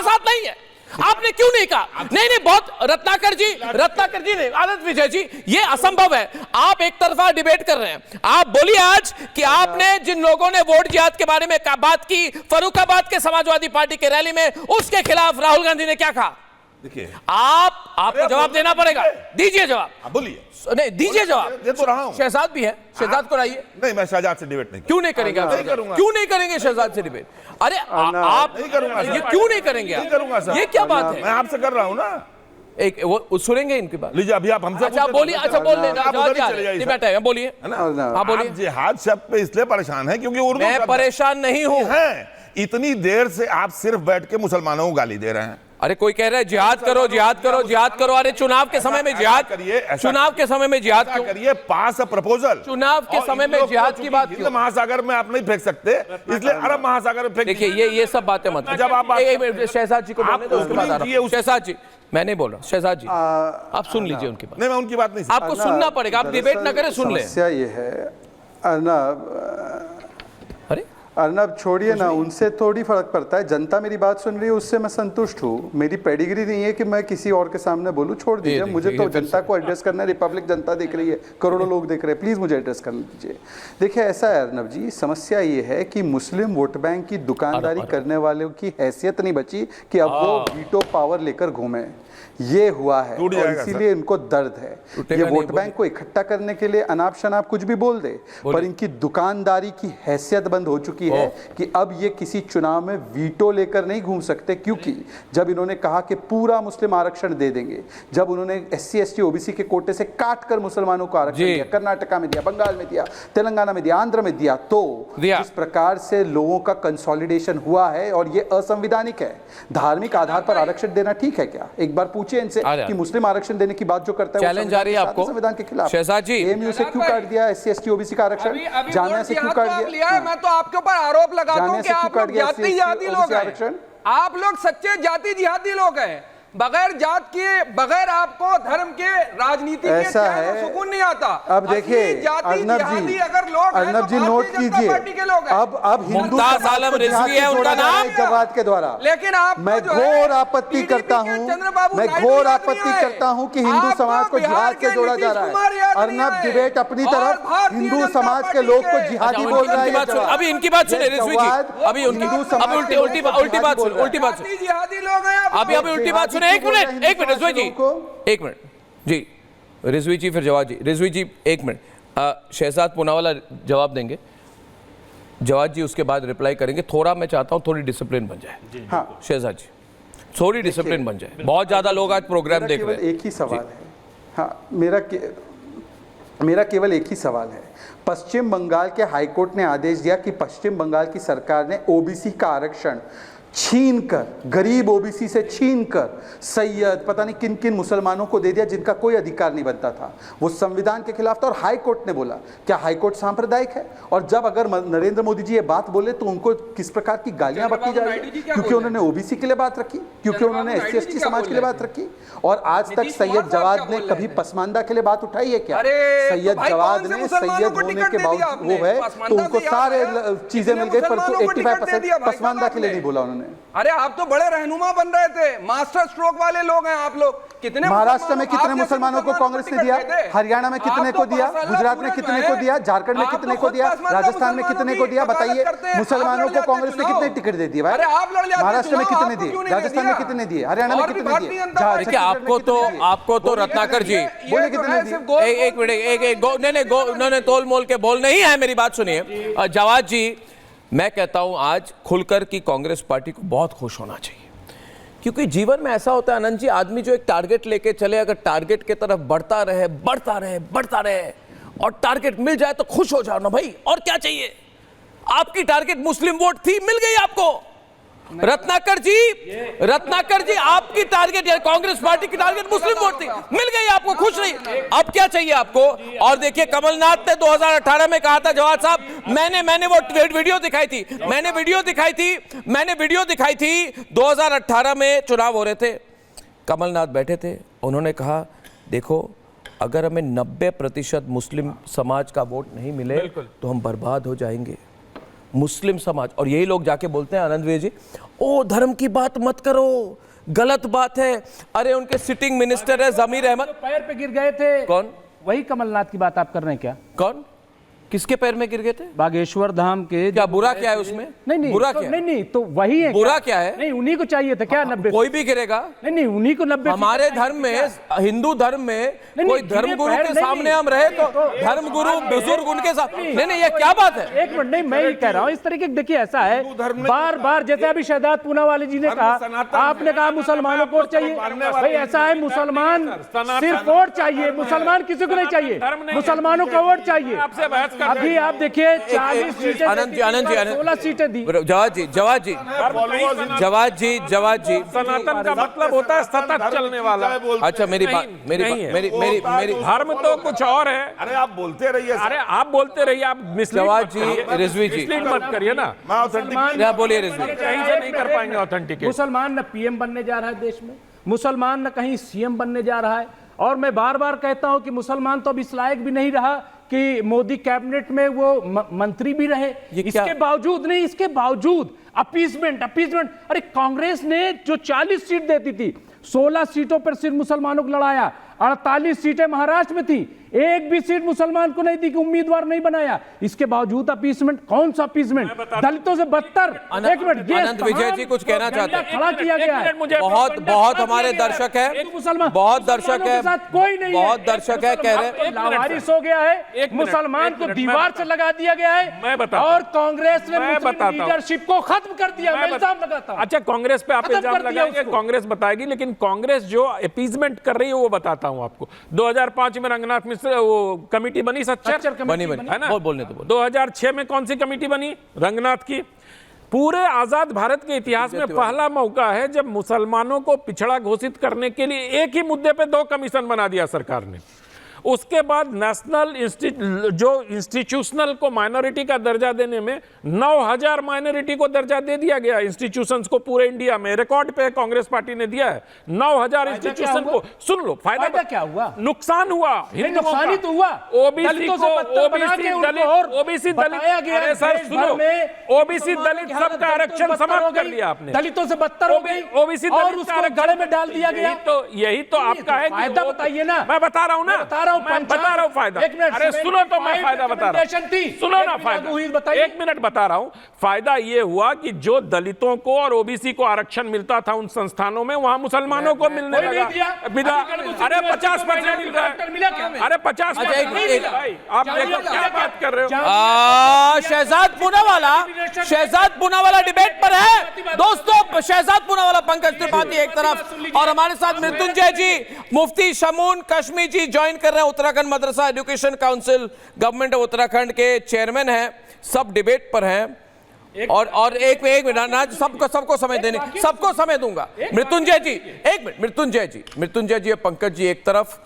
साथ नहीं है। आपने क्यों नहीं कहा? नहीं, बहुत रत्नाकर जी ने, आनंद विजय जी, ये असंभव है। आप एक तरफा डिबेट कर रहे हैं। आप बोलिए आज कि आपने जिन लोगों ने वोट जिहाद के बारे में बात की, फर्रुखाबाद के समाजवादी पार्टी के रैली में, उसके खिलाफ राहुल गांधी ने क्या कहा? देखिए, आपको जवाब देना पड़ेगा। दीजिए जवाब। बोलिए। नहीं, दीजिए जवाब। दे तो रहा हूं। शहजाद भी है, शहजाद को लाइए। नहीं, मैं शहजाद से डिबेट नहीं क्यों नहीं करेंगे? नहीं करूंगा। क्यों नहीं करेंगे शहजाद से डिबेट? अरे आप नहीं करूंगा। ये क्यों नहीं करेंगे? नहीं करूंगा सर। ये क्या बात है? मैं आपसे कर रहा हूं ना। एक वो सुनेंगे इनकी बात। लीजिए, अभी आप हमसे अच्छा बोलिए। अच्छा बोल लेना, आप उधर ही चले जाइए। बैठा है, बोलिए। आप बोलिए। जिहाद शब्द पे इसलिए परेशान है क्योंकि उर्दू मैं परेशान नहीं हूं। इतनी देर से आप सिर्फ बैठ के मुसलमानों को गाली दे रहे हैं। अरे कोई कह रहा है जिहाद करो, जिहाद करो, जिहाद करो। अरे चुनाव के समय में जिहाद करिए, चुनाव के समय में जिहाद क्यों करिए? पास अ प्रपोजल। चुनाव के समय में जिहाद की बात क्यों? महासागर में आप नहीं फेंक सकते, इसलिए अरब महासागर में फेंक। देखिए, ये सब बातें मत। जब आप शहजाद जी को बोलने दो, उसके बाद आ रहा हूं। शहजाद जी, मैं नहीं बोल रहा। शहजाद जी, आप सुन लीजिए उनकी बात। नहीं, मैं उनकी बात नहीं। आपको सुनना पड़ेगा। आप डिबेट ना करें, सुन लें। समस्या ये है अरे अर्नब, छोड़िए ना, उनसे थोड़ी फर्क पड़ता है। जनता मेरी बात सुन रही है, उससे मैं संतुष्ट हूँ। मेरी पेडिग्री नहीं है कि मैं किसी और के सामने बोलूँ। छोड़ दीजिए, मुझे तो जनता को एड्रेस करना है। रिपब्लिक जनता देख रही है, करोड़ों लोग देख रहे हैं। प्लीज़ मुझे एड्रेस करने दीजिए। देखिए, ऐसा है अर्नब जी, समस्या ये है कि मुस्लिम वोट बैंक की दुकानदारी करने वालों की हैसियत नहीं बची कि अब वो वीटो पावर लेकर घूमे। ये हुआ है और इसीलिए इनको दर्द है। ये वोट बैंक को इकट्ठा करने के लिए अनाप शनाप कुछ भी बोल दे, पर इनकी दुकानदारी की हैसियत बंद हो चुकी है कि अब ये किसी चुनाव में वीटो लेकर नहीं घूम सकते। क्योंकि जब इन्होंने कहा कि पूरा मुस्लिम आरक्षण दे देंगे, जब उन्होंने SC ST OBC के कोटे से काट कर मुसलमानों को आरक्षण दिया, कर्नाटका में दिया, बंगाल में दिया, तेलंगाना में दिया, आंध्र में दिया, तो जिस प्रकार से लोगों का कंसोलिडेशन हुआ है और ये असंवैधानिक है। धार्मिक आधार पर आरक्षण देना ठीक है क्या? एक बार पूछिए इनसे कि मुस्लिम आरक्षण देने की बात जो करता है चैलेंज आ रही है आपको संविधान के खिलाफ। शहजाद जी, AMU से क्यों काट दिया SC ST OBC का आरक्षण? जामिया से क्यों काट दिया? मैं तो आपके ऊपर आरोप लगाता हूं कि आप लोग जाति जिहादी लोग हैं। आप लोग सच्चे जाति जिहादी लोग हैं। बगैर जात के, बगैर आपको धर्म के, राजनीति के चैन और सुकून नहीं आता। अब देखिए अर्नब जी नोट कीजिए, अब मुमताज आलम रिजवी है उनका नाम जवाब के द्वारा। लेकिन आप मैं घोर आपत्ति करता हूं, मैं घोर आपत्ति करता हूं कि हिंदू समाज को जिहाद से जोड़ा जा रहा है। अर्नब डिबेट अपनी तरफ, हिंदू समाज के लोग को जिहादी बोल रहा है। अभी इनकी बात सुने रिजवी जी, अभी उल्टी बात सुन, जिहादी लोग हैं। अभी उल्टी बात सुने। एक मिनट रिजवी जी, एक मिनट जी, रिजवी जी फिर जवाब जी। रिजवी जी एक मिनट, शहजाद पूनावाला जवाब देंगे, जवाब जी उसके बाद रिप्लाई करेंगे। थोड़ा मैं चाहता हूं थोड़ी डिसिप्लिन बन जाए। हाँ शहजाद जी, थोड़ी डिसिप्लिन बन जाए। बहुत ज्यादा लोग आज प्रोग्राम देख रहे हैं। एक ही सवाल है। हाँ, मेरा केवल एक ही सवाल है। पश्चिम बंगाल के हाईकोर्ट ने आदेश दिया कि पश्चिम बंगाल की सरकार ने OBC का आरक्षण छीनकर, गरीब OBC से छीनकर सैयद पता नहीं किन किन मुसलमानों को दे दिया जिनका कोई अधिकार नहीं बनता था। वो संविधान के खिलाफ था और हाई कोर्ट ने बोला। क्या हाई कोर्ट सांप्रदायिक है? और जब अगर नरेंद्र मोदी जी ये बात बोले तो उनको किस प्रकार की गालियां बकी जा रही है? क्योंकि उन्होंने OBC के लिए बात रखी, क्योंकि उन्होंने SC ST समाज के लिए बात रखी। और आज तक सैयद जवाद ने कभी पसमानदा के लिए बात उठाई है क्या? सैयद जवाद ने सैयद होने के बावजूद वो है तो उनको सारे चीजें मिल गई, पर 85% पसमानदा के लिए नहीं बोला उन्होंने। अरे आप तो बड़े रहनुमा बन रहे थे, मास्टर स्ट्रोक वाले लोग हैं आप लोग। कितने महाराष्ट्र में कितने मुसलमानों को कांग्रेस ने दिया? हरियाणा में कितने को दिया? गुजरात में कितने को दिया? झारखंड में कितने को दिया? राजस्थान में कितने को दिया? बताइए, मुसलमानों को कांग्रेस ने कितने टिकट दे दिए? महाराष्ट्र में कितने दिए? राजस्थान में कितने दिए? हरियाणा में कितने दिए? आपको तो रत्नाकर जी बोले कितने दिए? एक मिनट, नहीं तोल मोल के बोल नहीं है। मेरी बात सुनिए जवाद जी, मैं कहता हूं आज खुलकर कि कांग्रेस पार्टी को बहुत खुश होना चाहिए, क्योंकि जीवन में ऐसा होता है अनंत जी, आदमी जो एक टारगेट लेके चले, अगर टारगेट के तरफ बढ़ता रहे और टारगेट मिल जाए तो खुश हो जाओ ना भाई। और क्या चाहिए? आपकी टारगेट मुस्लिम वोट थी, मिल गई आपको। रत्नाकर जी आपकी टारगेट या कांग्रेस पार्टी की टारगेट मुस्लिम वोट थी, मिल गई आपको, खुश रही। अब क्या चाहिए आपको? और देखिए कमलनाथ ने 2018 में कहा था, जवाद साहब, मैंने वो वीडियो दिखाई थी, मैंने वीडियो दिखाई थी 2018 में चुनाव हो रहे थे, कमलनाथ बैठे थे, उन्होंने कहा देखो अगर हमें 90% मुस्लिम समाज का वोट नहीं मिले तो हम बर्बाद हो जाएंगे। मुस्लिम समाज, और यही लोग जाके बोलते हैं आनंद विजय जी, ओ धर्म की बात मत करो, गलत बात है। अरे उनके सिटिंग मिनिस्टर है जमीर अहमद, पैर पे गिर गए थे। कौन? वही कमलनाथ की बात आप कर रहे हैं क्या? कौन? किसके पैर में गिर गए थे? बागेश्वर धाम के। क्या बुरा क्या है उसमें? नहीं बुरा तो, क्या? नहीं तो वही है। बुरा क्या है? नहीं उन्हीं को चाहिए था क्या 90? कोई भी गिरेगा? नहीं उन्हीं को 90। हमारे धर्म में, हिंदू धर्म में कोई धर्म गुरु के सामने हम रहे तो धर्म गुरु बुजुर्ग उनके साथ, नहीं ये क्या बात है? एक मिनट, नहीं मैं ये कह रहा हूँ इस तरीके, देखिए ऐसा है बार बार, जैसे अभी शहजाद पूनावाला जी ने कहा, आपने कहा मुसलमानों को वोट चाहिए। भाई ऐसा है, मुसलमान सिर्फ वोट चाहिए, मुसलमान किसी को नहीं चाहिए, मुसलमानों का वोट चाहिए। अभी आप देखिए 40 सीटें, आनंद जी 16 सीटें दी। जवाद जी सनातन का मतलब होता है सतत चलने वाला। अच्छा मेरी बात, मेरी धर्म तो कुछ और है। अरे आप बोलते रहिए, अरे आप बोलते रहिए, आप जवाद जी, रिजवी जी मिसलीड मत करिए ना। बोलिए रिजवी। कहीं से नहीं कर पाएंगे ऑथेंटिकेट। मुसलमान न पीएम बनने जा रहा है देश में, मुसलमान न कहीं सीएम बनने जा रहा है, और मैं बार बार कहता हूं कि मुसलमान तो अब इस लायक भी नहीं रहा कि मोदी कैबिनेट में वो मंत्री भी रहे। इसके बावजूद नहीं, इसके बावजूद अपीसमेंट। अरे कांग्रेस ने जो 40 सीट देती थी, 16 सीटों पर सिर्फ मुसलमानों को लड़ाया, 48 सीटें महाराष्ट्र में थी, एक भी सीट मुसलमान को नहीं दी कि उम्मीदवार नहीं बनाया। इसके बावजूद अपीसमेंट, कौन सा अपीसमेंट? दलितों से बदतर। एक मिनट, आनंद विजय जी कुछ कहना चाहते हैं? खड़ा किया गया है। बहुत हमारे दर्शक है, बहुत दर्शक है, कोई नहीं, बहुत दर्शक है, कह रहे लावारिस हो गया है, मुसलमान को दीवार से लगा दिया गया है, और कांग्रेस ने लीडरशिप को खत्म कर दिया। मैं इल्जाम लगाता हूं। अच्छा कांग्रेस पे आप इल्जाम लगाएंगे, कांग्रेस बताएगी, लेकिन कांग्रेस जो अपीसमेंट कर रही है वो बताता हूं आपको। 2005 में रंगनाथ मिश्र वो कमेटी बनी, सच्चर बनी है ना? बोलने तो 2006 में कौन सी कमेटी बनी? रंगनाथ की। पूरे आजाद भारत के इतिहास में पहला मौका है जब मुसलमानों को पिछड़ा घोषित करने के लिए एक ही मुद्दे पे 2 कमीशन बना दिया सरकार ने। उसके बाद नेशनल जो इंस्टीट्यूशनल को माइनॉरिटी का दर्जा देने में 9000 माइनॉरिटी को दर्जा दे दिया गया इंस्टीट्यूशंस को पूरे इंडिया में। रिकॉर्ड पे कांग्रेस पार्टी ने दिया है 9000 इंस्टीट्यूशन को। सुन लो फायदा क्या हुआ? नुकसान हुआ, नुकसान ही तो हुआ। ओबीसी को, ओबीसी दलित, अरे सर सुनो, ओबीसी दलित सबका आरक्षण समाप्त कर दिया आपने। दलितों से बदतर हो गई, ओबीसी और उसको गले में डाल दिया गया। यही तो आपका है। फायदा बताइए ना। मैं बता रहा हूँ ना, मैं बता रहा हूँ फायदा। अरे सुनो तो मैं फायदा बता रहा हूँ, सुनो ना फायदा। 1 मिनट बता रहा हूँ। फायदा ये हुआ कि जो दलितों को और ओबीसी को आरक्षण मिलता था उन संस्थानों में, वहां मुसलमानों को मिलने लगा। अरे 50% मिल रहा है। अरे 50%। आप देखो क्या बात कर रहे हो। शहजाद पूनावाला डिबेट पर है दोस्तों। शहजाद पूनावाला, पंकज त्रिपाठी एक तरफ, और हमारे साथ मृत्युंजय जी, मुफ्ती शमून कश्मी जी ज्वाइन कर रहे हैं। Uttarakhand Madrasa education council government of Uttarakhand के चेयरमैन हैं, सब डिबेट पर हैं। और एक मिनट ना, सबको समय देने, सबको समय दूंगा। मृत्युंजय जी एक मिनट, मृत्युंजय जी पंकज जी एक तरफ,